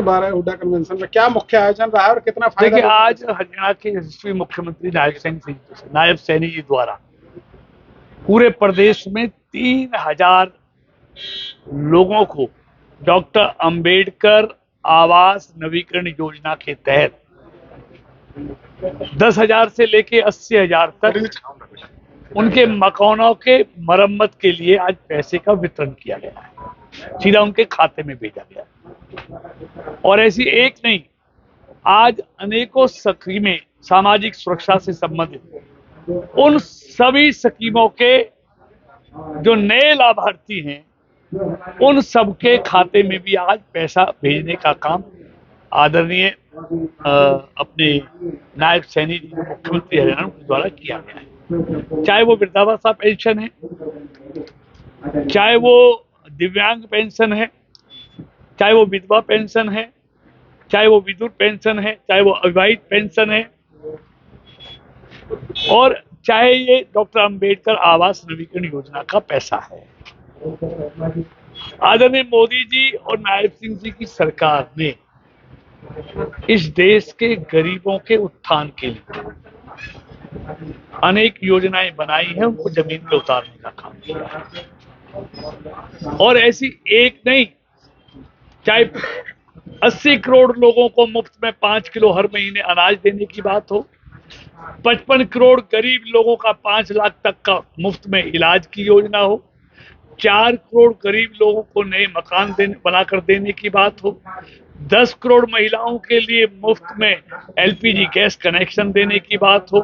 बार है हुड्डा कन्वेंशन में, क्या मुख्य आयोजन रहा है और कितना फायदा? देखिए, आज हरियाणा के यशस्वी मुख्यमंत्री नायब सैनी जी द्वारा पूरे प्रदेश में 3000 लोगों को डॉक्टर अंबेडकर आवास नवीकरण योजना के तहत 10,000 से लेके 80,000 तक उनके मकानों के मरम्मत के लिए आज पैसे का वितरण किया गया है, सीधा उनके खाते में भेजा गया। और ऐसी एक नहीं, आज अनेकों स्कीमें सामाजिक सुरक्षा से संबंधित उन सभी स्कीमों के जो नए लाभार्थी हैं उन सबके खाते में भी आज पैसा भेजने का काम आदरणीय अपने नायब सैनी जी मुख्यमंत्री हरियाणा के द्वारा किया गया है। चाहे वो वृद्धावस्था पेंशन है, चाहे वो दिव्यांग पेंशन है, चाहे वो विधवा पेंशन है, चाहे वो विधुर पेंशन है, चाहे वो अविवाहित पेंशन है, और चाहे ये डॉक्टर अंबेडकर आवास नवीकरण योजना का पैसा है। आदरणीय मोदी जी और नायब सिंह जी की सरकार ने इस देश के गरीबों के उत्थान के लिए अनेक योजनाएं बनाई हैं, उनको जमीन पे उतारने का काम किया है। और ऐसी एक नहीं, चाहे 80 करोड़ लोगों को मुफ्त में 5 किलो हर महीने अनाज देने की बात हो, 55 करोड़ गरीब लोगों का 5 लाख तक का मुफ्त में इलाज की योजना हो, 4 करोड़ गरीब लोगों को नए मकान बनाकर देने की बात हो, 10 करोड़ महिलाओं के लिए मुफ्त में एलपीजी गैस कनेक्शन देने की बात हो,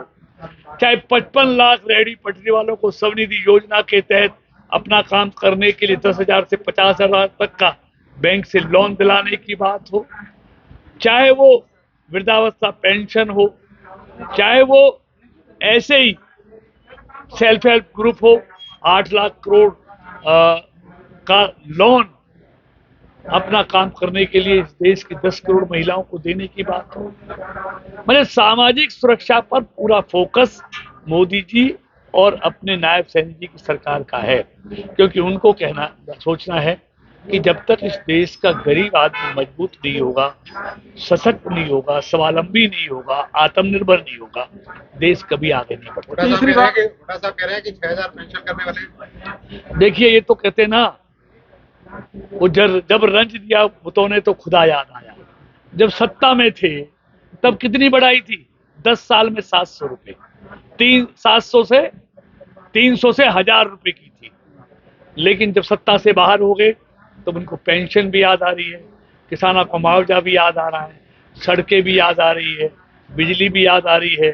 चाहे 55 लाख रेहड़ी पटरी वालों को स्वनिधि योजना के तहत अपना काम करने के लिए 10,000 से 50,000 तक का बैंक से लोन दिलाने की बात हो, चाहे वो वृद्धावस्था पेंशन हो, चाहे वो ऐसे ही सेल्फ हेल्प ग्रुप हो, 8 लाख करोड़ का लोन अपना काम करने के लिए इस देश की 10 करोड़ महिलाओं को देने की बात हो। मैंने सामाजिक सुरक्षा पर पूरा फोकस मोदी जी और अपने नायब सैनी जी की सरकार का है, क्योंकि उनको सोचना है कि जब तक इस देश का गरीब आदमी मजबूत नहीं होगा, सशक्त नहीं होगा, स्वावलंबी नहीं होगा, आत्मनिर्भर नहीं होगा, देश कभी आगे नहीं बढ़ेगा। तीसरी बात साहब कह रहे हैं कि 6,000 पेंशन करने वाले, देखिए, ये तो कहते ना, वो जब रंज दिया बुतों ने तो खुदा याद आया। जब सत्ता में थे तब कितनी बढ़ाई थी? 10 साल में 700 रुपए, 700 से 300 से 1,000 रुपए की थी। लेकिन जब सत्ता से बाहर हो गए तब उनको पेंशन भी याद आ रही है, किसानों को मुआवजा भी याद आ रहा है, सड़कें भी याद आ रही है, बिजली भी याद आ रही है,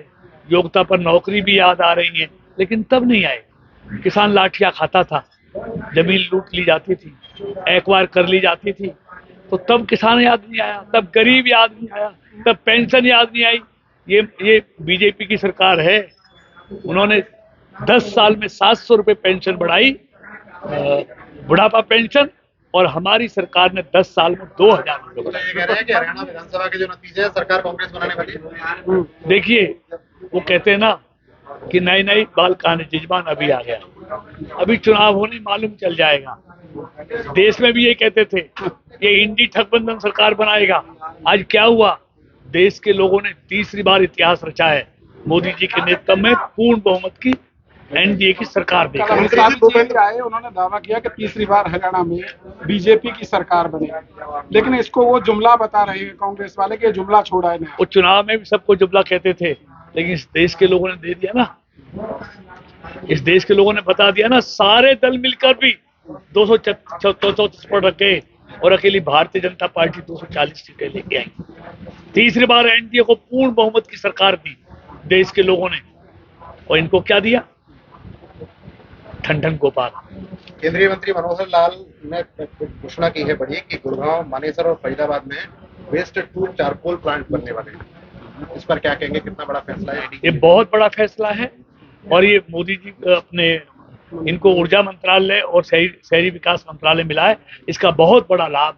योग्यता पर नौकरी भी याद आ रही है। लेकिन तब नहीं आए। किसान लाठियां खाता था, जमीन लूट ली जाती थी, एक बार कर ली जाती थी, तो तब किसान याद नहीं आया, तब गरीब याद नहीं आया, तब पेंशन याद नहीं आई। ये बीजेपी की सरकार है, उन्होंने 10 साल में 700 रुपए पेंशन बढ़ाई, बुढ़ापा पेंशन, और हमारी सरकार ने 10 साल में 2,000 रुपए बढ़ाए। ये कह रहे हैं कि हरियाणा विधानसभा के जो नतीजे हैं, सरकार कांग्रेस बनाने वाली है। देखिए, वो कहते हैं ना कि नई नई बाल कहानी जजमान अभी आ गया, अभी चुनाव होने मालूम चल जाएगा। देश में भी ये कहते थे कि इंडी ठगबंधन सरकार बनाएगा। आज क्या हुआ? देश के लोगों ने तीसरी बार इतिहास रचा है, मोदी जी के नेतृत्व में पूर्ण बहुमत की एनडीए की सरकार देगा। भूपेंद्र आए, उन्होंने दावा किया कि तीसरी बार हरियाणा में बीजेपी की सरकार बनेगी, लेकिन इसको वो जुमला बता रहे हैं कांग्रेस वाले कि जुमला छोड़ा है। वो चुनाव में भी सबको जुमला कहते थे, लेकिन इस देश के लोगों ने दे दिया ना, इस देश के लोगों ने बता दिया ना, सारे दल मिलकर भी 234 पर रखे और अकेली भारतीय जनता पार्टी 240 सीटें लेके आई। तीसरी बार एनडीए को पूर्ण बहुमत की सरकार दी देश के लोगों ने, और इनको क्या दिया? ठंडन गोपाल। केंद्रीय मंत्री मनोहर लाल ने घोषणा की है बड़ी कि गुड़गांव, मानेसर और फरीदाबाद में वेस्ट टू चारकोल प्लांट बनने वाले हैं। इस पर क्या कहेंगे, कितना बड़ा फैसला है? ये बहुत बड़ा फैसला है, और ये मोदी जी अपने इनको ऊर्जा मंत्रालय और शहरी विकास मंत्रालय मिला है, इसका बहुत बड़ा लाभ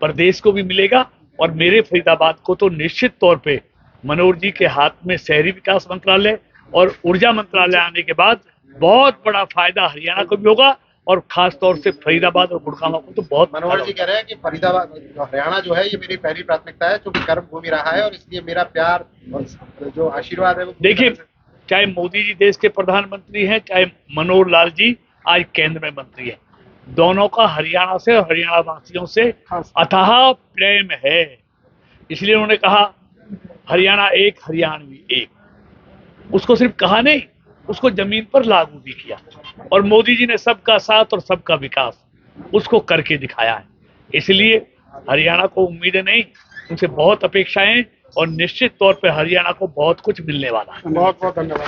प्रदेश को भी मिलेगा। और मेरे फरीदाबाद को तो निश्चित तौर पे मनोहर जी के हाथ में शहरी विकास मंत्रालय और ऊर्जा मंत्रालय आने के बाद बहुत बड़ा फायदा हरियाणा को भी होगा और खास तौर से फरीदाबाद और गुड़गांव को तो बहुत मनोहर जी कह रहे हैं कि फरीदाबाद हरियाणा जो है ये मेरी पहली प्राथमिकता है, क्योंकि कर्म भूमि रहा है और इसलिए मेरा प्यार और जो आशीर्वाद है वो पूरी देखिए, तरह से- चाहे मोदी जी देश के प्रधानमंत्री हैं, चाहे मनोहर लाल जी आज केंद्र में मंत्री हैं, दोनों का हरियाणा से और हरियाणा वासियों से अथाह प्रेम है। इसलिए उन्होंने कहा हरियाणा एक, हरियाणवी एक। उसको सिर्फ कहा नहीं, उसको जमीन पर लागू भी किया। और मोदी जी ने सबका साथ और सबका विकास उसको करके दिखाया है। इसलिए हरियाणा को उम्मीदें नहीं, उनसे बहुत अपेक्षाएं, और निश्चित तौर पे हरियाणा को बहुत कुछ मिलने वाला है। बहुत बहुत धन्यवाद।